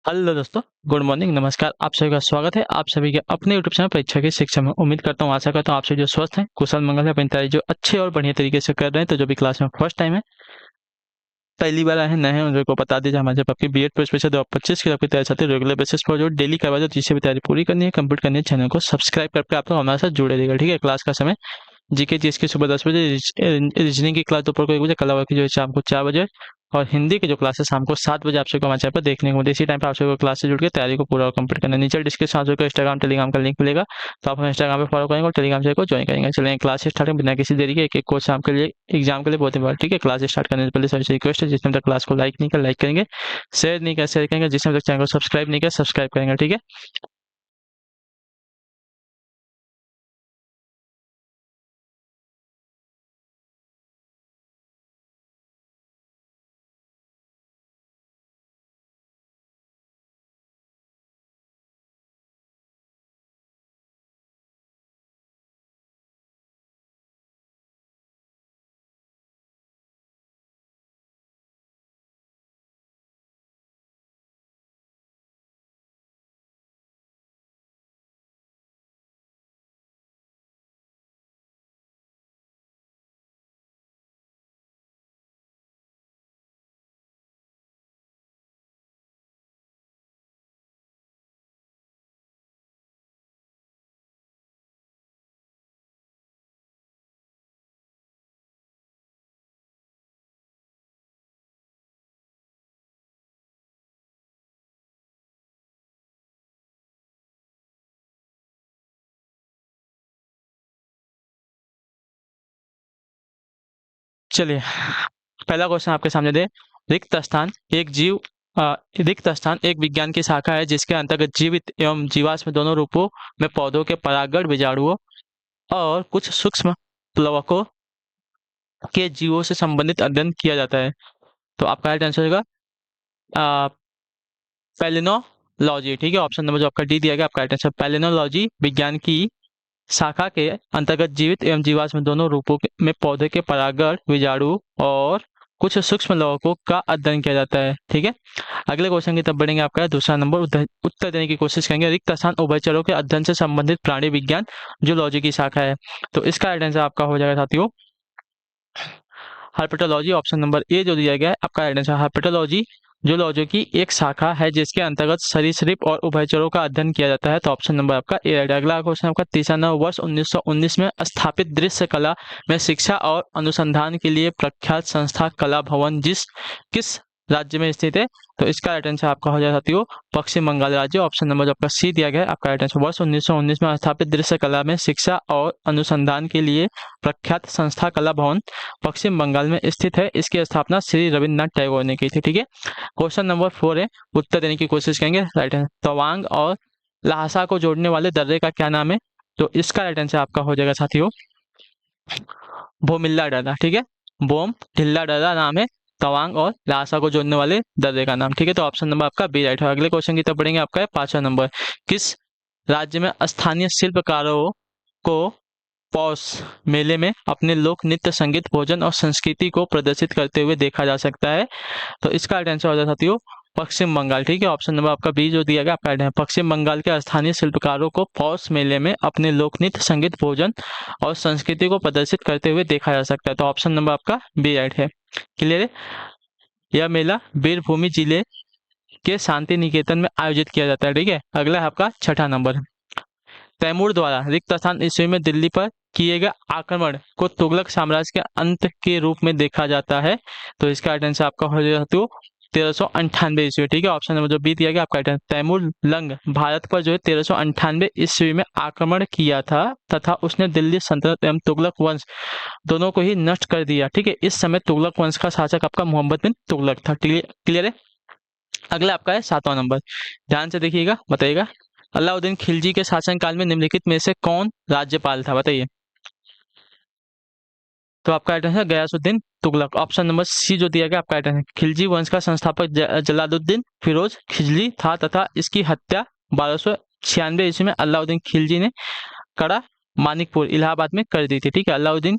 Hello दोस्तों, good morning, नमस्कार। आप सभी का स्वागत है आप सभी के अपने यूट्यूब चैनल परीक्षा की शिक्षा में। उम्मीद करता हूँ, आशा करता हूँ आप सभी जो स्वस्थ हैं, कुशल मंगल है, अपनी तैयारी जो अच्छे और बढ़िया तरीके से कर रहे हैं। तो जो भी क्लास में फर्स्ट टाइम है, पहली बार आए हैं, नए हैं, उन लोगों को बता दीजिए हमारे जब आपकी बीएड पोस्ट परीक्षा 2025 की आपकी तैयारी चलती है, रेगुलर बेसिस पर जो डेली करवा दो, जिससे भी तैयारी पूरी करनी है, कंप्लीट करनी है, चैनल को सब्सक्राइब करके आप लोग हमारे साथ जुड़े रहिएगा। ठीक है। क्लास का समय जीके जीएस की सुबह 10 बजे, रीजनिंग की क्लास दोपहर को 1 बजे, कला की जो है शाम को 4 बजे, और हिंदी की जो क्लास है शाम को 7 बजे आप सबको हमारे चैनल पर देखने को मिलती है। इसी टाइम पे आप सबको क्लास से जुड़ के तैयारी को पूरा और कंप्लीट करना है। नीचे डिस्क्रिप्शन आप सबको इंस्टाग्राम टेलीग्राम का लिंक मिलेगा, तो आप हमें इंस्टाग्राम पे फॉलो करेंगे और टेलीग्राम चैनल को ज्वाइन करेंगे। चलेंगे क्लास स्टार्ट बिना किसी देरी के, एक एक क्वेश्चन आपके लिए एग्जाम के लिए बहुत इंपॉर्टेंट। ठीक है। क्लास स्टार्ट करने से पहले सबसे रिक्वेस्ट है, जिसने तक क्लास को लाइक नहीं किया लाइक करेंगे, शेयर नहीं किया शेयर करेंगे, जिसने तक चैनल को सब्सक्राइब नहीं किया सब्सक्राइब करेंगे। ठीक है। चलिए, पहला क्वेश्चन आपके सामने दे। रिक्त स्थान एक जीव रिक्त स्थान एक विज्ञान की शाखा है जिसके अंतर्गत जीवित एवं जीवाश्म दोनों रूपों में पौधों के परागण, बीजाणुओं और कुछ सूक्ष्म प्लवकों के जीवों से संबंधित अध्ययन किया जाता है। तो आपका राइट आंसर होगा पैलिनोलॉजी। ठीक है। ऑप्शन नंबर जो आपका डी दिया गया, आपका राइट आंसर पैलिनोलॉजी विज्ञान की शाखा के अंतर्गत जीवित एवं जीवाश्म दोनों रूपों में पौधे के परागण, बीजाणु और कुछ सूक्ष्म लवकों का अध्ययन किया जाता है। ठीक है। अगले क्वेश्चन की तरफ बढ़ेंगे। आपका दूसरा नंबर उत्तर देने की कोशिश करेंगे। रिक्त स्थान उभयचरों के अध्ययन से संबंधित प्राणी विज्ञान जूलॉजी की शाखा है। तो इसका राइट आंसर आपका हो जाएगा साथियों हर्पेटोलॉजी। ऑप्शन नंबर ए जो दिया गया है, आपका राइट आंसर हर्पेटोलॉजी जूलॉजी की एक शाखा है जिसके अंतर्गत सरीसृप और उभयचरों का अध्ययन किया जाता है। तो ऑप्शन नंबर आपका ए राइट। अगला क्वेश्चन आपका तीसरा नंबर, वर्ष 1919 में स्थापित दृश्य कला में शिक्षा और अनुसंधान के लिए प्रख्यात संस्था कला भवन किस राज्य में स्थित है? तो इसका राइट आंसर आपका हो जाएगा साथियों पश्चिम बंगाल राज्य। ऑप्शन नंबर जो आपका सी दिया गया है, आपका राइट आंसर वर्ष 1919 में स्थापित दृश्य कला में शिक्षा और अनुसंधान के लिए प्रख्यात संस्था कला भवन पश्चिम बंगाल में स्थित है। इसकी स्थापना श्री रविन्द्रनाथ टैगोर ने की थी। ठीक है। क्वेश्चन नंबर 4 है, उत्तर देने की कोशिश करेंगे। राइट आंसर तवांग और लहासा को जोड़ने वाले दर्रे का क्या नाम है? तो इसका राइट आंसर आपका हो जाएगा साथियों भोमिल्ला डरा। ठीक है। बोम ढिल्ला डरा नाम है तवांग और लहासा को जोड़ने वाले दर्रे का नाम। ठीक है। तो ऑप्शन नंबर आपका बी राइट है। अगले क्वेश्चन की तरफ बढ़ेंगे। आपका है पांचवा नंबर, किस राज्य में स्थानीय शिल्पकारों को पौष मेले में अपने लोक नृत्य, संगीत, भोजन और संस्कृति को प्रदर्शित करते हुए देखा जा सकता है? तो इसका राइट आंसर हो जाता साथियों पश्चिम बंगाल। ठीक है। ऑप्शन नंबर आपका बी जो दिया गया, आपका राइट है। पश्चिम बंगाल के स्थानीय शिल्पकारों को पौष मेले में अपने लोक नृत्य, संगीत, भोजन और संस्कृति को प्रदर्शित करते हुए देखा जा सकता है। तो ऑप्शन नंबर आपका बी राइट है। क्लियर है। यह मेला वीरभूमि जिले के शांति निकेतन में आयोजित किया जाता है। ठीक है। अगला है आपका छठा नंबर, तैमूर द्वारा रिक्त स्थान ईस्वी में दिल्ली पर किए गए आक्रमण को तुगलक साम्राज्य के अंत के रूप में देखा जाता है। तो इसका राइट आंसर आपका हो जाएगा 1398 ईस्वी। ठीक है। ऑप्शन नंबर जो बी दिया गया, आपका right answer Timur Lang Bharat पर जो है 1398 ईस्वी में आक्रमण किया था तथा उसने दिल्ली सल्तनत एवं तुगलक वंश दोनों को ही नष्ट कर दिया। ठीक है। इस समय तुगलक वंश का शासक आपका मोहम्मद बिन तुगलक था। क्लियर है। अगला आपका है सातवां नंबर, ध्यान से देखिएगा, बताइएगा अलाउद्दीन खिलजी के शासनकाल में निम्नलिखित में से कौन राज्यपाल था? बताइए। तो आपका right answer Ghiyasuddin Tughlaq. Option number C जो दिया गया, आपका राइट आंसर खिलजी वंश का संस्थापक जलालुद्दीन फिरोज खिलजी था तथा इसकी हत्या 1296 ईस्वी में अलाउद्दीन खिलजी ने कड़ा मानिकपुर इलाहाबाद में कर दी थी। ठीक है। अलाउद्दीन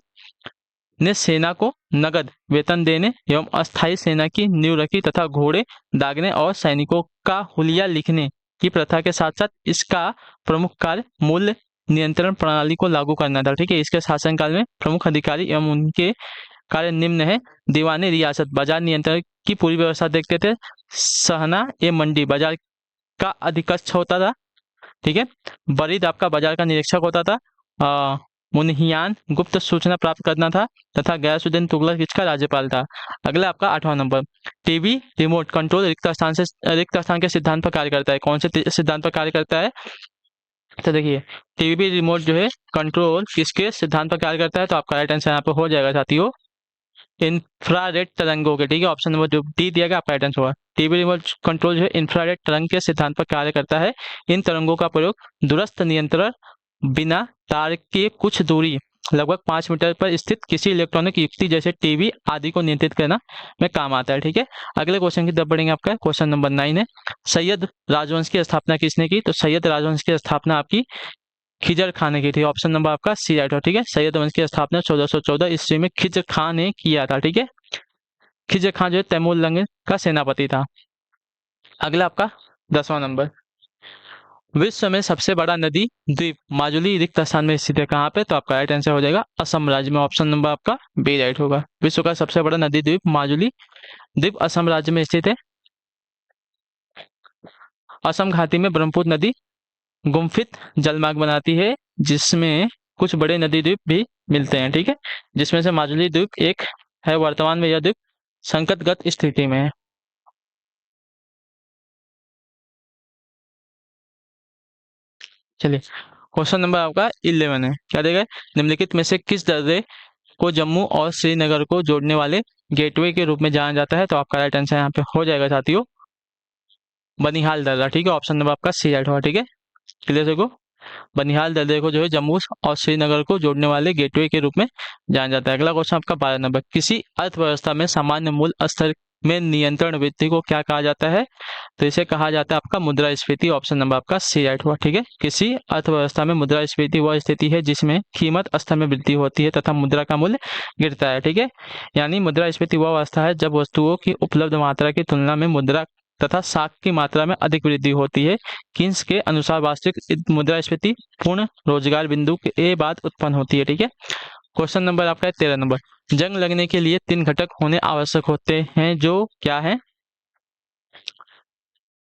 ने सेना को नगद वेतन देने एवं अस्थायी सेना की नींव रखी तथा घोड़े दागने और सैनिकों का हुलिया लिखने की प्रथा के साथ साथ इसका प्रमुख कार्य मूल्य नियंत्रण प्रणाली को लागू करना था। ठीक है, इसके शासनकाल में प्रमुख अधिकारी एवं उनके कार्य निम्न है। दीवाने रियासत बाजार नियंत्रण की पूरी व्यवस्था देखते थे। सहना ए मंडी बाजार का अधिकक्ष होता था। ठीक है, बरीद आपका बाजार का निरीक्षक होता था। मुनहियान गुप्त सूचना प्राप्त करना था तथा गयासुद्दीन तुगलक इसका राज्यपाल था। अगला आपका 8वां नंबर, टीवी रिमोट कंट्रोल रिक्त स्थान के सिद्धांत पर कार्य करता है। कौन से सिद्धांत पर कार्य करता है? तो देखिए, टीवी रिमोट जो है कंट्रोल किसके सिद्धांत पर कार्य करता है? तो आपका राइट आंसर यहाँ पे हो जाएगा साथियों, इंफ्रारेड तरंगों के। ठीक है, ऑप्शन नंबर जो डी दिया गया आपका राइट आंसर होगा। टीवी रिमोट कंट्रोल जो है इंफ्रारेड तरंग के सिद्धांत पर कार्य करता है। इन तरंगों का प्रयोग दूरस्थ नियंत्रण बिना तार के कुछ दूरी लगभग 5 मीटर पर स्थित किसी इलेक्ट्रॉनिक युक्ति जैसे टीवी आदि को नियंत्रित करना में काम आता है। ठीक है, अगले क्वेश्चन की तरफ बढ़ेंगे। आपका क्वेश्चन नंबर 9 है, सैयद राजवंश की स्थापना किसने की? तो सैयद राजवंश की स्थापना आपकी खिजर खान ने की थी। ऑप्शन नंबर आपका सी राइट हो। ठीक है, सैयद वंश की स्थापना 1414 ईस्वी में खिजर खान ने किया था। ठीक है, खिजर खान जो है तैमूर लंग का सेनापति था। अगला आपका 10वां नंबर, विश्व में सबसे बड़ा नदी द्वीप माजुली रिक्त स्थान में स्थित है। कहाँ पे? तो आपका राइट आंसर हो जाएगा असम राज्य में। ऑप्शन नंबर आपका बी राइट होगा। विश्व का सबसे बड़ा नदी द्वीप माजुली द्वीप असम राज्य में स्थित है। असम घाटी में ब्रह्मपुत्र नदी गुम्फित जलमार्ग बनाती है, जिसमें कुछ बड़े नदी द्वीप भी मिलते हैं। ठीक है, जिसमें से माजुली द्वीप एक है। वर्तमान में यह द्वीप संकटग्रस्त स्थिति में है। चलिए, क्वेश्चन नंबर आपका 11 है। क्या देगा? निम्नलिखित में से किस दर्रे को जम्मू और श्रीनगर को जोड़ने वाले गेटवे के रूप में जाना जाता है? तो आपका राइट आंसर यहाँ पे हो जाएगा साथियों, बनिहाल दर्रा। ठीक है, ऑप्शन नंबर आपका सी राइट होगा। ठीक है, क्लियर देखो, बनिहाल दर्रे को जो है जम्मू और श्रीनगर को जोड़ने वाले गेटवे के रूप में जाना जाता है। अगला क्वेश्चन आपका 12 नंबर, किसी अर्थव्यवस्था में सामान्य मूल स्तर में नियंत्रण वृद्धि को क्या कहा जाता है? तो इसे कहा जाता है आपका मुद्रास्फीति। ऑप्शन नंबर आपका सी राइट हुआ। ठीक है, किसी अर्थव्यवस्था में मुद्रास्फीति वह स्थिति है जिसमें कीमत स्तर में वृद्धि होती है तथा मुद्रा का मूल्य गिरता है। ठीक है, यानी मुद्रास्फीति वह अवस्था है जब वस्तुओं की उपलब्ध मात्रा की तुलना में मुद्रा तथा साख की मात्रा में अधिक वृद्धि होती है। किन्स के अनुसार वास्तविक मुद्रास्फीति पूर्ण रोजगार बिंदु के बाद उत्पन्न होती है। ठीक है, क्वेश्चन नंबर आपका है 13 नंबर, जंग लगने के लिए 3 घटक होने आवश्यक होते हैं, जो क्या है?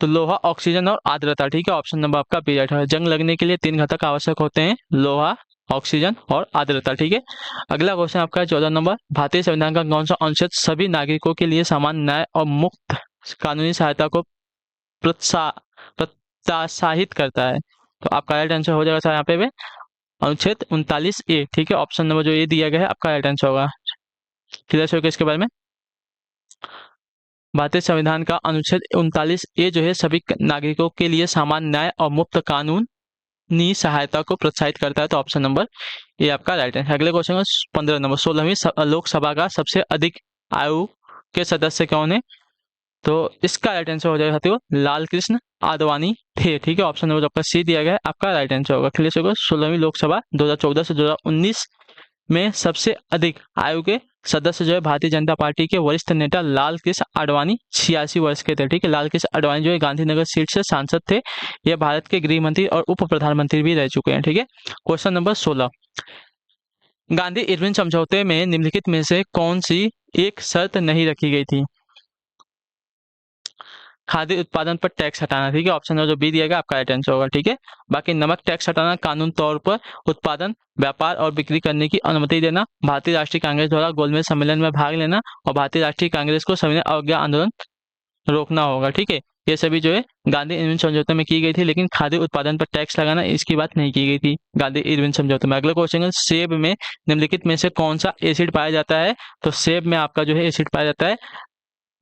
तो लोहा, ऑक्सीजन और आर्द्रता। ठीक है, ऑप्शन नंबर आपका बी राइट है। जंग लगने के लिए 3 घटक आवश्यक होते हैं, लोहा, ऑक्सीजन और आर्द्रता। ठीक है, अगला क्वेश्चन आपका है 14 नंबर, भारतीय संविधान का कौन सा अनुच्छेद सभी नागरिकों के लिए समान न्याय और मुक्त कानूनी सहायता को प्रोत्साहित करता है? तो आपका राइट आंसर हो जाएगा सर यहाँ पे भी अनुच्छेद 39A। ठीक है, ऑप्शन नंबर जो ए दिया गया है आपका राइट आंसर होगा। क्लियर हो गया इसके बारे में? भारतीय संविधान का अनुच्छेद 39A जो है सभी नागरिकों के लिए समान न्याय और मुफ्त कानूनी सहायता को प्रोत्साहित करता है। तो ऑप्शन नंबर ए आपका राइट है। अगले क्वेश्चन है 15 नंबर, 16वीं लोकसभा का सबसे अधिक आयु के सदस्य कौन है? तो इसका राइट आंसर हो जाएगा साथियों, लाल कृष्ण आडवाणी थे। ठीक है, ऑप्शन नंबर आपका सी दिया गया है, आपका राइट आंसर होगा। क्लियर होगा, 16वीं लोकसभा 2014 से 2019 में सबसे अधिक आयु के सदस्य जो है भारतीय जनता पार्टी के वरिष्ठ नेता लाल कृष्ण आडवाणी 86 वर्ष के थे। ठीक है, लाल कृष्ण आडवाणी जो है गांधीनगर सीट से सांसद थे। यह भारत के गृह मंत्री और उप प्रधानमंत्री भी रह चुके हैं। ठीक है, क्वेश्चन नंबर 16, गांधी इरविन समझौते में निम्नलिखित में से कौन सी एक शर्त नहीं रखी गई थी? खाद्य उत्पादन पर टैक्स हटाना। ठीक है, ऑप्शन नंबर जो बी दिया गया आपका राइट आंसर होगा। ठीक है, बाकी नमक टैक्स हटाना, कानून तौर पर उत्पादन, व्यापार और बिक्री करने की अनुमति देना, भारतीय राष्ट्रीय कांग्रेस द्वारा गोलमेज सम्मेलन में भाग लेना और भारतीय राष्ट्रीय कांग्रेस को सविनय अवज्ञा आंदोलन रोकना होगा। ठीक है, ये सभी जो है गांधी इरविन समझौते में की गई थी, लेकिन खाद्य उत्पादन पर टैक्स लगाना इसकी बात नहीं की गई थी गांधी इरविन समझौते में। अगला क्वेश्चन है, सेब में निम्नलिखित में से कौन सा एसिड पाया जाता है? तो सेब में आपका जो है एसिड पाया जाता है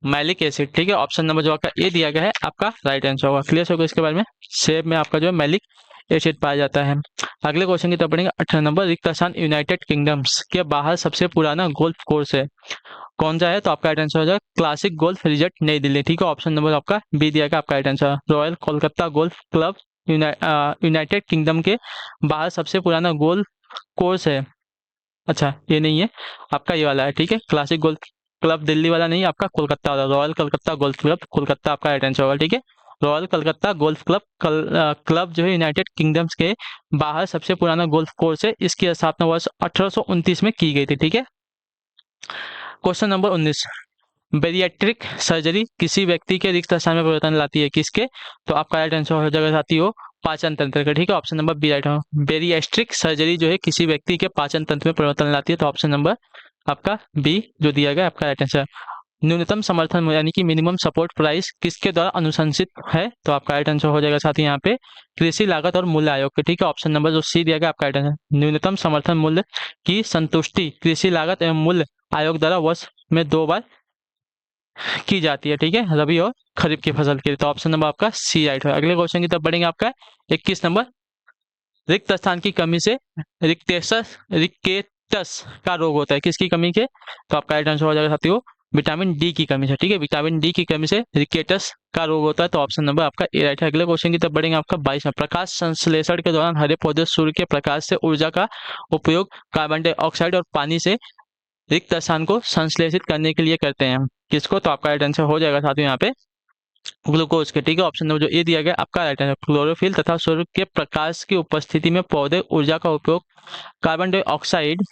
मैलिक एसिड। ठीक है, ऑप्शन नंबर जो आपका ए दिया गया है आपका राइट आंसर होगा। क्लियर होगा इसके बारे में? सेब में आपका जो है मैलिक एसिड पाया जाता है। अगले क्वेश्चन की तरफ बढ़ेंगे 18 नंबर, रिक्त स्थान यूनाइटेड किंगडम्स के बाहर सबसे पुराना गोल्फ कोर्स है, कौन सा है? तो आपका राइट आंसर हो जाएगा क्लासिक गोल्फ रिजल्ट नई दिल्ली। ठीक है, ऑप्शन नंबर आपका बी दिया गया आपका right answer, royal Kolkata golf club United kingdom के बाहर सबसे पुराना गोल्फ कोर्स है अच्छा ये नहीं है आपका, ये वाला है ठीक है, क्लासिक गोल्फ क्लब दिल्ली वाला नहीं, आपका कोलकाता वाला royal Calcutta golf club Kolkata आपका राइट आंसर होगा ठीक है। Royal Calcutta golf club club जो है यूनाइटेड किंगडम्स के बाहर सबसे पुराना गोल्फ कोर्स है, इसकी स्थापना वर्ष 1829 में की गई थी ठीक है। क्वेश्चन नंबर 19, बेरियाट्रिक सर्जरी किसी व्यक्ति के रिक्त स्थान में परिवर्तन लाती है, किसके? तो आपका राइट आंसर हो जाएगा साथियों पाचन तंत्र का ठीक है, ऑप्शन नंबर बी राइट हो। बेरियाट्रिक सर्जरी जो है किसी व्यक्ति के पाचन तंत्र में परिवर्तन लाती है, तो ऑप्शन नंबर आपका बी जो दिया गया आपका राइट आंसर। न्यूनतम समर्थन मूल्य यानी कि मिनिमम सपोर्ट प्राइस किसके द्वारा अनुशंसित है, तो आपका राइट आंसर हो जाएगा साथी यहाँ पे कृषि लागत और मूल्य आयोग के ठीक है, ऑप्शन नंबर जो सी दिया गया आपका राइट आंसर। न्यूनतम समर्थन मूल्य की संतुष्टि कृषि लागत एवं मूल्य आयोग द्वारा वर्ष में 2 बार की जाती है ठीक है, रबी और खरीफ की फसल के लिए, तो ऑप्शन नंबर आपका सी राइट है। अगले क्वेश्चन की तरफ बढ़ेंगे आपका 21 नंबर, रिक्त स्थान की कमी से रिकेटस का रोग होता है, किसकी कमी के? तो आपका राइट आंसर हो जाएगा साथियों विटामिन डी की कमी से ठीक है, विटामिन डी की कमी से रिकेटस का रोग होता है, तो ऑप्शन नंबर आपका ए राइट है। अगले क्वेश्चन की तरफ बढ़ेंगे आपका 22 में, प्रकाश संश्लेषण के दौरान हरे पौधे सूर्य के प्रकाश से ऊर्जा का उपयोग कार्बन डाइऑक्साइड और पानी से रिक्त स्थान को संश्लेषित करने के लिए करते हैं, किसको? तो आपका राइट आंसर हो जाएगा साथियों यहाँ पे ग्लूकोज के ठीक है, ऑप्शन नंबर जो ए दिया गया आपका राइट आंसर। क्लोरोफिल तथा सूर्य के प्रकाश की उपस्थिति में पौधे ऊर्जा का उपयोग कार्बन डाइऑक्साइड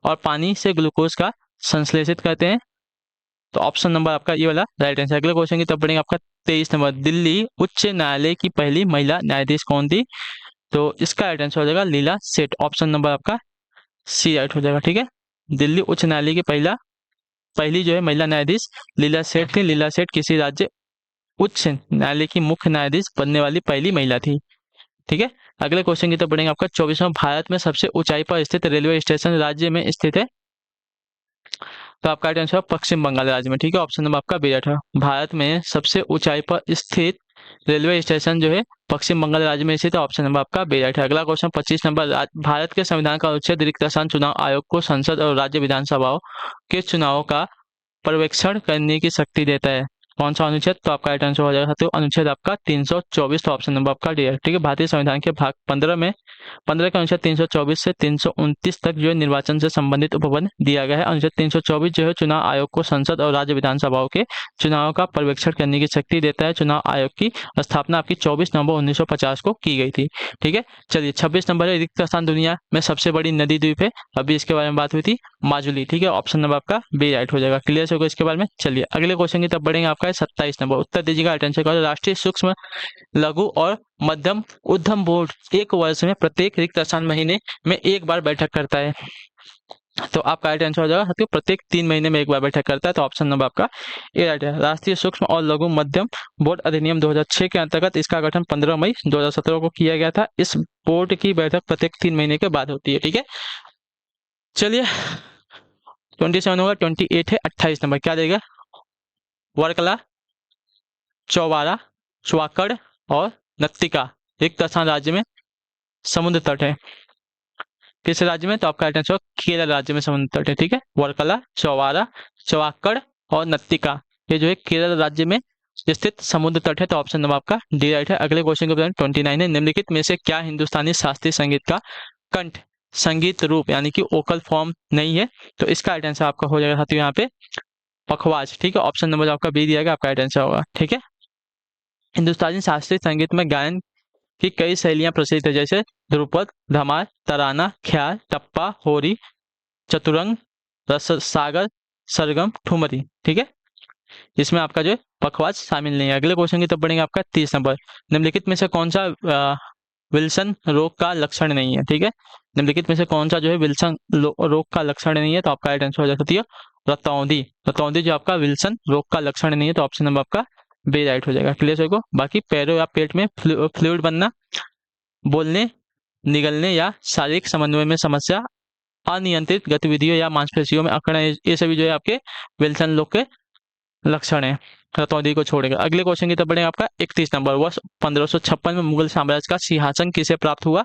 और पानी से ग्लूकोज का संश्लेषित करते हैं, तो ऑप्शन नंबर आपका ये वाला राइट आंसर। अगले क्वेश्चन की तरफ बढ़ेंगे आपका 23 नंबर, दिल्ली उच्च न्यायालय की पहली महिला न्यायाधीश कौन थी? तो इसका राइट आंसर हो जाएगा लीला सेठ, ऑप्शन नंबर आपका सी राइट हो जाएगा ठीक है। दिल्ली उच्च न्यायालय की पहली जो है महिला न्यायाधीश लीला सेठ थी। लीला सेठ किसी राज्य उच्च न्यायालय की मुख्य न्यायाधीश बनने वाली पहली महिला थी ठीक है। अगले क्वेश्चन की तरफ बढ़ेंगे आपका 24वां, भारत में सबसे ऊंचाई पर स्थित रेलवे स्टेशन राज्य में स्थित है, तो आपका राइट आंसर पश्चिम बंगाल राज्य में ठीक है, ऑप्शन नंबर आपका बी राइट है। भारत में सबसे ऊंचाई पर स्थित रेलवे स्टेशन जो है पश्चिम बंगाल राज्य में स्थित है, ऑप्शन नंबर आपका बी राइट है। अगला क्वेश्चन 25 नंबर, भारत के संविधान का अनुच्छेद रिक्त स्थान चुनाव आयोग को संसद और राज्य विधानसभाओं के चुनावों का पर्यवेक्षण करने की शक्ति देता है, कौन सा अनुच्छेद? तो आपका राइट आंसर हो जाएगा साथियों अनुच्छेद आपका 324, तो ऑप्शन नंबर आपका डी है ठीक है। भारतीय संविधान के भाग 15 में 15 के अनुच्छेद 324 से 329 तक जो है निर्वाचन से संबंधित उपबंध दिया गया है। अनुच्छेद 324 जो है चुनाव आयोग को संसद और राज्य विधानसभाओं के चुनाव का पर्यवेक्षण करने की शक्ति देता है। चुनाव आयोग की स्थापना आपकी 24 नवंबर 1950 को की गई थी ठीक है। चलिए 26 नंबर है, रिक्त स्थान दुनिया में सबसे बड़ी नदी द्वीप है, अभी इसके बारे में बात हुई थी, माजुली ठीक है, ऑप्शन नंबर आपका बी राइट हो जाएगा। क्लियर होगा इसके बारे में। चलिए अगले क्वेश्चन की तरफ बढ़ेंगे आपका 27 नंबर, उत्तर दीजिएगा अटेंशन करो, राष्ट्रीय सूक्ष्म लघु और मध्यम उद्यम बोर्ड एक वर्ष में प्रत्येक रिक्त स्थान महीने में एक बार बैठक करता है, तो आपका राइट आंसर हो जाएगा साथियों प्रत्येक 3 महीने में एक बार बैठक करता है, तो ऑप्शन नंबर आपका ए राइट है। राष्ट्रीय सूक्ष्म और लघु मध्यम बोर्ड अधिनियम 2006 के अंतर्गत इसका गठन 15 मई 2017 को किया गया था। इस बोर्ड की बैठक प्रत्येक 3 महीने के बाद होती है ठीक है। चलिए 27 होगा, 28 है, 28 नंबर क्या देगा? वर्कला, चौबारा, स्वाकड़ और नत्तिका रिक्त स्थान राज्य में समुद्र तट है, किस राज्य में? तो आपका राइट आंसर केरल राज्य में समुद्र तट है ठीक है। वर्कला, चौबारा, चवाकड़ और नत्तिका ये जो है केरल राज्य में स्थित समुद्र तट है, तो ऑप्शन नंबर आपका डी राइट है। अगले क्वेश्चन का 29 है, निम्नलिखित में से क्या हिंदुस्तानी शास्त्रीय संगीत का कंठ संगीत रूप यानी कि ओकल फॉर्म नहीं है, तो इसका राइट आंसर आपका हो जाएगा साथियों यहाँ पे पखवाज ठीक है, ऑप्शन नंबर आपका बी दिया गया आपका राइट आंसर होगा ठीक है। हिंदुस्तानी शास्त्रीय संगीत में गायन की कई शैलियां प्रसिद्ध है, जैसे ध्रुपद, धमार, तराना, ख्याल, टप्पा, होरी, चतुरंग, रस सागर, सरगम, ठुमरी ठीक है। इसमें आपका जो है पखवाज शामिल नहीं है। अगले क्वेश्चन की तरफ बढ़ेंगे आपका 30 नंबर, निम्नलिखित में से कौन सा विल्सन रोग का लक्षण नहीं है ठीक है। निम्नलिखित में से कौन सा जो है विल्सन रोग का लक्षण नहीं है, तो आपका राइट आंसर हो जाती है रतौंधी। रतौंधी जो आपका विल्सन रोग का लक्षण नहीं है, तो ऑप्शन नंबर आपका बी राइट हो जाएगा। क्लियर को बाकी पैरों या पेट में फ्लूइड बनना, बोलने, निगलने या शारीरिक समन्वय में समस्या, अनियंत्रित गतिविधियों या मांसपेशियों में अकड़न, ये सभी जो है आपके विल्सन रोग के लक्षण है रतौंधी को छोड़ेगा। अगले क्वेश्चन की तरफ बढ़ेंगे आपका 31 नंबर, वर्ष 1556 में मुगल साम्राज्य का सिंहासन किसे प्राप्त हुआ,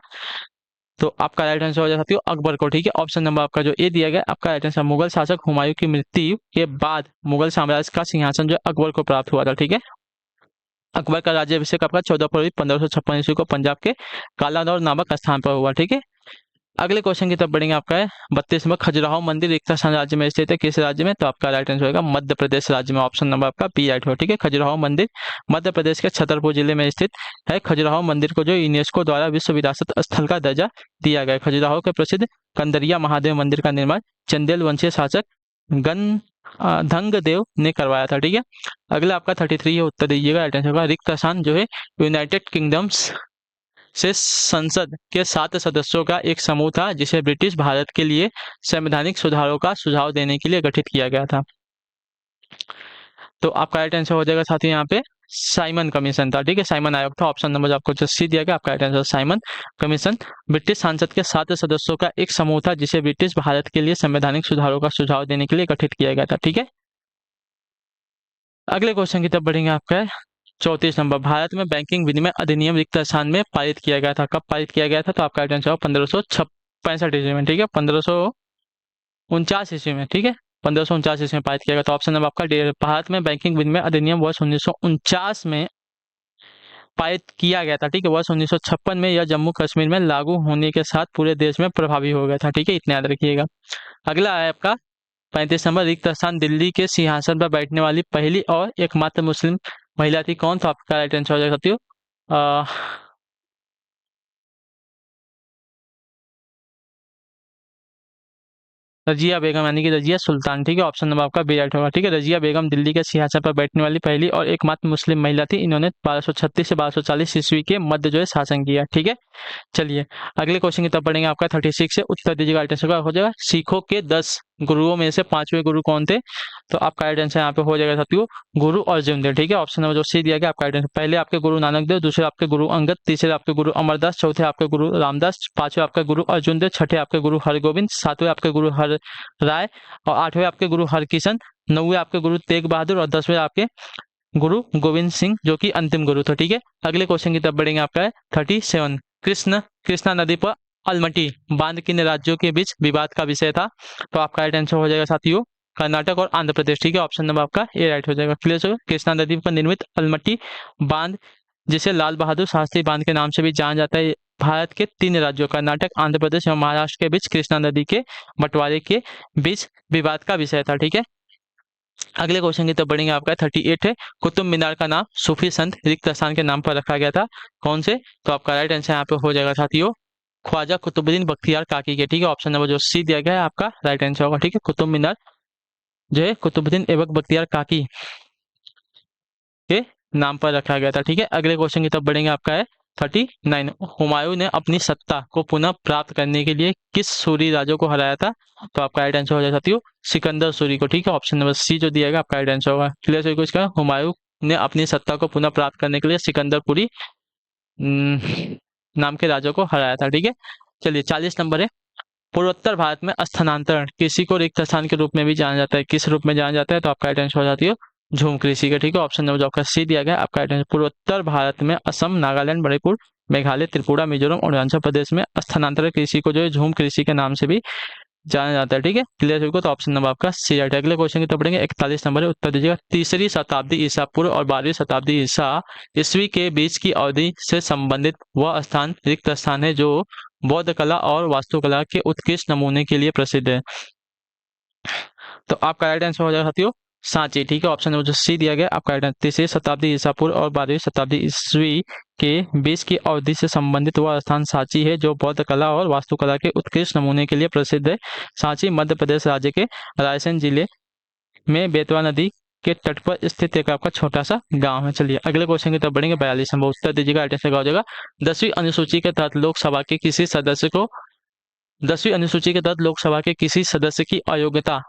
तो आपका राइट आंसर हो जाता है अकबर को ठीक है, ऑप्शन नंबर आपका जो ए दिया गया आपका राइट आंसर। मुगल शासक हुमायूं की मृत्यु के बाद मुगल साम्राज्य का सिंहासन जो अकबर को प्राप्त हुआ था ठीक है। अकबर का राज्याभिषेक आपका 14 फरवरी 1556 ईस्वी को पंजाब के कालादौर नामक स्थान पर हुआ ठीक है। अगले क्वेश्चन की तरफ बढ़ेंगे। आपका है 32 नंबर, खजुराहो मंदिर एक स्थान राज्य में स्थित है, किस राज्य में? तो आपका राइट आंसर होगा मध्य प्रदेश राज्य में। ऑप्शन नंबर आपका बी राइट होगा। ठीक है, खजुराहो मंदिर मध्य प्रदेश के छतरपुर जिले में स्थित है। खजुराहो मंदिर को जो यूनेस्को द्वारा विश्व विरासत स्थल का दर्जा दिया गया है। खजुराहो के प्रसिद्ध कंदरिया महादेव मंदिर का निर्माण चंदेल वंशीय शासक गण धंगदेव ने करवाया था। ठीक है, अगला आपका 33 है, उत्तर दीजिएगा। राइट आंसर होगा रिक्त स्थान जो है यूनाइटेड किंगडम्स से संसद के 7 सदस्यों का एक समूह था, जिसे ब्रिटिश भारत के लिए संवैधानिक सुधारों का सुझाव देने के लिए गठित किया गया था। तो आपका राइट आंसर हो जाएगा साथियों यहाँ पे साइमन कमीशन था। ठीक है, साइमन आयोग था। ऑप्शन नंबर आपको जो सी दिया गया, आपका right answer Simon commission British संसद के 7 सदस्यों का एक समूह था, जिसे ब्रिटिश भारत के लिए संवैधानिक सुधारों का सुझाव देने के लिए गठित किया गया था। ठीक है, अगले क्वेश्चन की तरफ बढ़ेंगे। आपका है 34 नंबर, भारत में बैंकिंग विनिमय अधिनियम रिक्त स्थान में पारित किया गया था। कब पारित किया गया था? तो आपका राइट आंसर होगा 1565 ईस्वी में। ठीक है, 1549 ईस्वी में। ठीक है, 1549 ईस्वी में पारित किया गया। तो ऑप्शन नंबर आपका भारत में बैंकिंग विनिमय अधिनियम वर्ष 1949 में पारित किया गया था। ठीक है, वर्ष 1956 में यह जम्मू कश्मीर में लागू होने के साथ पूरे देश में प्रभावी हो गया था। ठीक है, इतना याद रखिएगा। अगला है आपका 35 नंबर, रिक्त स्थान दिल्ली के सिंहासन पर बैठने वाली पहली और एकमात्र मुस्लिम महिला थी। कौन? तो आपका राइट आंसर हो जाएगा साथियों रजिया बेगम, यानी कि रजिया सुल्तान। ठीक है, ऑप्शन नंबर आपका बी राइट होगा। ठीक है, रजिया बेगम दिल्ली के सिंहासन पर बैठने वाली पहली और एकमात्र मुस्लिम महिला थी। इन्होंने 1236 से 1240 ईस्वी के मध्य जो है शासन किया। ठीक है, चलिए अगले क्वेश्चन की तरफ बढ़ेंगे। आपका 36 से उत्तर दीजिएगा। राइट आंसर हो जाएगा सिखों के 10 गुरुओं में से 5वें गुरु कौन थे? तो आपका राइट आंसर यहाँ पे हो जाएगा साथियों गुरु अर्जुन देव। ठीक है, ऑप्शन नंबर जो सी दिया गया, आपका राइट आंसर। पहले आपके गुरु नानक देव, दूसरे आपके गुरु अंगद, तीसरे आपके गुरु अमरदास, चौथे आपके गुरु रामदास, पांचवें आपके गुरु अर्जुन देव, छठे आपके गुरु हरगोविंद, सातवें आपके गुरु हर राय और आठवें आपके गुरु हरकिशन, नौवें आपके गुरु तेग बहादुर और 10वें आपके गुरु गोविंद सिंह जो कि अंतिम गुरु थे। ठीक है, अगले क्वेश्चन की तरफ बढ़ेंगे। आपका है 37, कृष्णा नदी पर अलमटी बांध किन राज्यों के बीच विवाद का विषय था? तो आपका राइट आंसर हो जाएगा साथियों कर्नाटक और आंध्र प्रदेश। ठीक है, ऑप्शन नंबर आपका ए राइट हो जाएगा। क्लियर हो? कृष्णा नदी पर निर्मित अलमटी बांध, जिसे लाल बहादुर शास्त्री बांध के नाम से भी जाना जाता है, भारत के 3 राज्यों कर्नाटक, आंध्र प्रदेश एवं महाराष्ट्र के बीच कृष्णा नदी के बंटवारे के बीच विवाद का विषय था। ठीक है, अगले क्वेश्चन की तरफ बढ़ेंगे। आपका 38 है, कुतुब मीनार का नाम सूफी संत रिक्त स्थान के नाम पर रखा गया था। कौन से? तो आपका राइट आंसर यहाँ पे हो जाएगा साथियों ख्वाजा कुतुबुद्दीन बख्तियार काकी के। ठीक है, ऑप्शन नंबर जो सी दिया गया है आपका राइट आंसर होगा। ठीक है, कुतुब मीनार जो है कुतुबुद्दीन ऐबक बख्तियार काकी के नाम पर रखा गया था। ठीक है, अगले क्वेश्चन की तरफ बढ़ेंगे। आपका है 39, हुमायूं ने अपनी सत्ता को पुनः प्राप्त करने के लिए किस सूरी राजा को हराया था? तो आपका राइट आंसर हो जाएगा साथियों सिकंदर सूरी को। ठीक है, ऑप्शन नंबर सी जो दिया गया आपका राइट आंसर होगा। क्लियर सभी को इसका? हुमायूं ने अपनी सत्ता को पुनः प्राप्त करने के लिए सिकंदरपुरी नाम के राजा को हराया था। ठीक है, चलिए 40 नंबर है, पूर्वोत्तर भारत में स्थानांतरण कृषि को रिक्त स्थान के रूप में भी जाना जाता है। किस रूप में जाना जाता है? तो आपका राइट आंसर हो जाती है झूम कृषि का। ठीक है, ऑप्शन नंबर जो आपका सी दिया गया आपका राइट आंसर। पूर्वोत्तर भारत में असम, नागालैंड, मणिपुर, मेघालय, त्रिपुरा, मिजोरम और अरुणाचल प्रदेश में स्थानांतरण कृषि को जो है झूम कृषि के नाम से भी जाना जाता है। ठीक है, क्लियर सभी को? तो ऑप्शन नंबर आपका सी राइट है। अगले क्वेश्चन की तरफ बढ़ेंगे। 41 नंबर है, उत्तर दीजिएगा। 3री शताब्दी ईसा पूर्व और 12वीं शताब्दी ईसा ईस्वी के बीच की अवधि से संबंधित वह स्थान रिक्त स्थान है जो बौद्ध कला और वास्तुकला के उत्कृष्ट नमूने के लिए प्रसिद्ध है। तो आपका राइट आंसर हो जाएगा साथियों सांची। ठीक है, ऑप्शन नंबर जो सी दिया गया आपका राइट आंसर। 3री शताब्दी ईसा पूर्व और 12वीं शताब्दी ईस्वी के बीच की अवधि से संबंधित वह स्थान सांची है जो बौद्ध कला और वास्तुकला के उत्कृष्ट नमूने के लिए प्रसिद्ध है। सांची मध्य प्रदेश राज्य के रायसेन जिले में बेतवा नदी के तट पर स्थित एक आपका छोटा सा गांव है। चलिए अगले क्वेश्चन की तरफ बढ़ेंगे। 42 नंबर, उत्तर दीजिएगा। राइट आंसर हो जाएगा 10वीं अनुसूची के तहत लोकसभा के किसी सदस्य को 10वीं अनुसूची के तहत लोकसभा के किसी सदस्य की अयोग्यता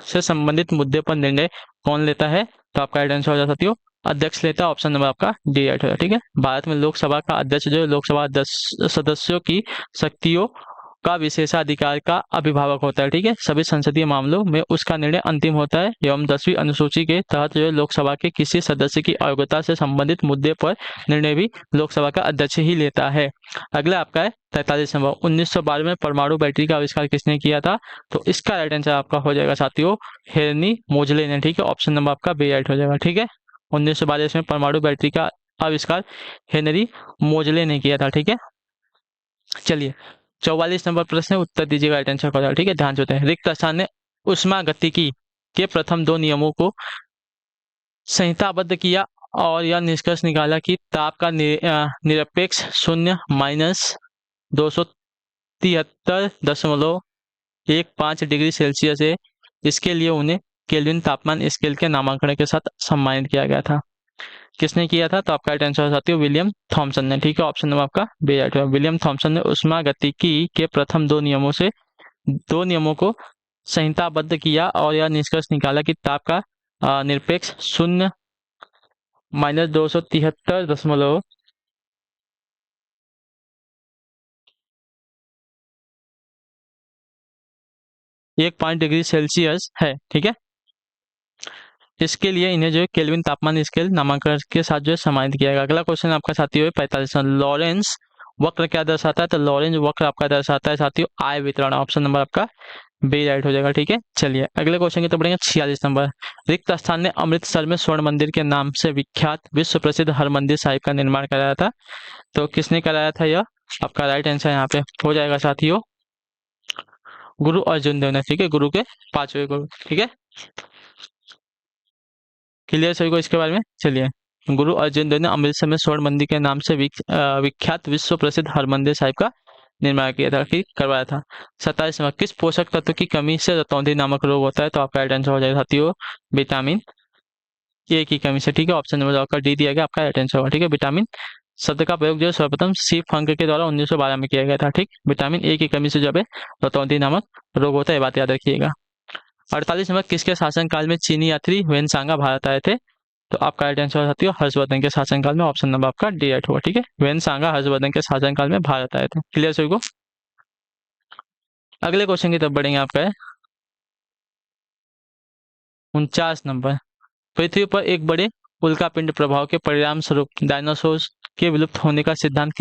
से संबंधित मुद्दे पर निर्णय कौन लेता है? तो आपका राइट आंसर हो जाता साथियों अध्यक्ष लेता है। ऑप्शन नंबर आपका डी राइट होगा। ठीक है, भारत में लोकसभा का अध्यक्ष जो है लोकसभा सदस्यों की शक्तियों का विशेषाधिकार का अभिभावक होता है। ठीक है, सभी संसदीय मामलों में उसका निर्णय अंतिम होता है एवं 10वीं अनुसूची के तहत जो है लोकसभा के किसी सदस्य की अयोग्यता से संबंधित मुद्दे पर निर्णय भी लोकसभा का अध्यक्ष ही लेता है। अगला आपका है 43 नंबर, 1912 में परमाणु बैटरी का आविष्कार किसने किया था? तो इसका राइट आंसर आपका हो जाएगा साथियों हेनरी मोजले ने। ठीक है, ऑप्शन नंबर आपका बी राइट हो जाएगा। ठीक है, 1922 में परमाणु बैटरी का आविष्कार हेनरी मोजले ने किया था। ठीक है, चलिए 44 नंबर प्रश्न है, उत्तर दीजिएगा राइट आंसर का। ठीक है, ध्यान से होते हैं। रिक्त स्थान ने ऊष्मागतिकी के प्रथम दो नियमों को संहिताबद्ध किया और यह निष्कर्ष निकाला कि ताप का निरपेक्ष शून्य माइनस 273.15 डिग्री सेल्सियस है। इसके लिए उन्हें केल्विन तापमान स्केल के नामांकन के साथ सम्मानित किया गया था। किसने किया था? तो आपका राइट आंसर साथियों विलियम थॉमसन ने। ठीक है, ऑप्शन नंबर आपका बी राइट है। विलियम थॉमसन ने ऊष्मागतिकी के प्रथम दो नियमों को संहिताबद्ध किया और यह निष्कर्ष निकाला कि ताप का निरपेक्ष शून्य माइनस 273.15 डिग्री सेल्सियस है। ठीक है, इसके लिए इन्हें जो है केल्विन तापमान स्केल नामांकन के साथ जो है सम्मानित किया गया। अगला क्वेश्चन आपका साथियों 45 लॉरेंस वक्र क्या दर्शाता है? तो लॉरेंस वक्र आपका दर्शाता है साथियों आय वितरण। ऑप्शन नंबर आपका बी राइट हो जाएगा। ठीक है, चलिए अगले क्वेश्चन की तो बढ़ेंगे 46 नंबर। रिक्त स्थान ने अमृतसर में स्वर्ण मंदिर के नाम से विख्यात विश्व प्रसिद्ध हरमंदिर साहिब का निर्माण कराया था। तो किसने कराया था? यह आपका राइट आंसर यहाँ पे हो जाएगा साथियों गुरु अर्जुन देव ने। ठीक है, गुरु के 5वें गुरु। ठीक है, क्लियर सभी को इसके बारे में? चलिए, गुरु अर्जुन देव ने अमृतसर में स्वर्ण मंदिर के नाम से विख्यात विश्व प्रसिद्ध हरमंदिर साहिब का निर्माण किया था, कि करवाया था। 27 नंबर किस पोषक तत्व की कमी से रतौंधी नामक रोग होता है? तो आपका राइट आंसर हो जाएगा साथियों विटामिन ए की कमी से। ठीक है, ऑप्शन नंबर आपका डी दिया गया, आपका राइट आंसर होगा। ठीक है, विटामिन शब्द का प्रयोग जो है सर्वप्रथम सी फंक के द्वारा 1912 में किया गया था। ठीक, विटामिन ए की कमी से जो है रतौंधी नामक रोग होता है, बात याद रखिएगा। 48 नंबर किसके शासनकाल में चीनी यात्री वेनसांगा भारत आए थे? तो आपका राइट आंसर साथियों हर्षवर्धन के शासनकाल में। ऑप्शन नंबर आपका डी राइट होगा। ठीक है, वेनसांगा हर्षवर्धन के शासनकाल में भारत आए थे। क्लियर सभी को? अगले क्वेश्चन की तरफ बढ़ेंगे। आपका है 49 नंबर। पृथ्वी पर एक बड़े उल्कापिंड प्रभाव के परिणाम स्वरूप डायनासोर के विलुप्त होने का सिद्धांत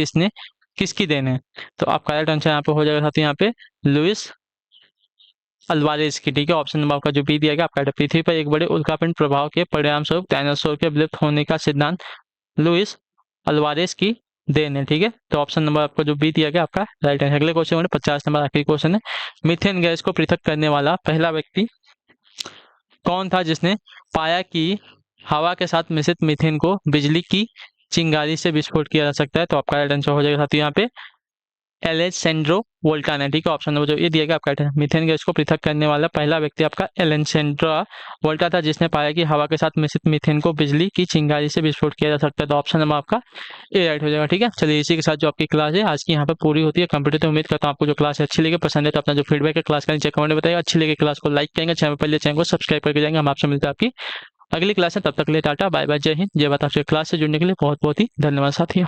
किसकी देन है? तो आपका राइट आंसर यहाँ पे हो जाएगा साथियों यहाँ पे लुइस अल्वारेज की। ठीक है, ऑप्शन नंबर आपका जो बी दिया गया आपका। पृथ्वी पर एक बड़े उल्कापिंड प्रभाव के परिणाम स्वरूप डायनासोर के विलुप्त होने का सिद्धांत लुइस अल्वारेज की देन है। ठीक है, तो ऑप्शन नंबर आपको जो बी दिया गया आपका राइट है। अगले क्वेश्चन 50 नंबर आखिरी क्वेश्चन है। मीथेन गैस को पृथक करने वाला पहला व्यक्ति कौन था जिसने पाया कि हवा के साथ मिश्रित मीथेन को बिजली की चिंगारी से विस्फोट किया जा सकता है? तो आपका राइट आंसर हो जाएगा साथियों यहाँ पे एलेसेंड्रो वोल्टा ने। ठीक है, ऑप्शन नंबर जो ये दिया गया आपका मीथेन गैस को पृथक करने वाला पहला व्यक्ति आपका एलेसेंड्रो वोल्टा था, जिसने पाया कि हवा के साथ मिश्रित मीथेन को बिजली की चिंगारी से विस्फोट किया जा सकता है। तो ऑप्शन नंबर आपका ए राइट हो जाएगा। ठीक है, चलिए इसी के साथ जो आपकी क्लास है आज की यहाँ पे पूरी होती है कंप्यूटर। तो उम्मीद करता हूँ आपको जो क्लास है अच्छी लगे, पसंद है तो अपना जो फीडबैक है क्लास का नीचे कमेंट में बताइएगा। अच्छी लगे क्लास को लाइक करेंगे, चैनल पर चैनल को सब्सक्राइब करके जाएंगे। हम आपसे मिलते हैं आपकी अगली क्लास है, तब तक के लिए टाटा बाय बाय, जय हिंद, जय भारत। आपसे क्लास से जुड़ने के लिए बहुत बहुत ही धन्यवाद साथियों।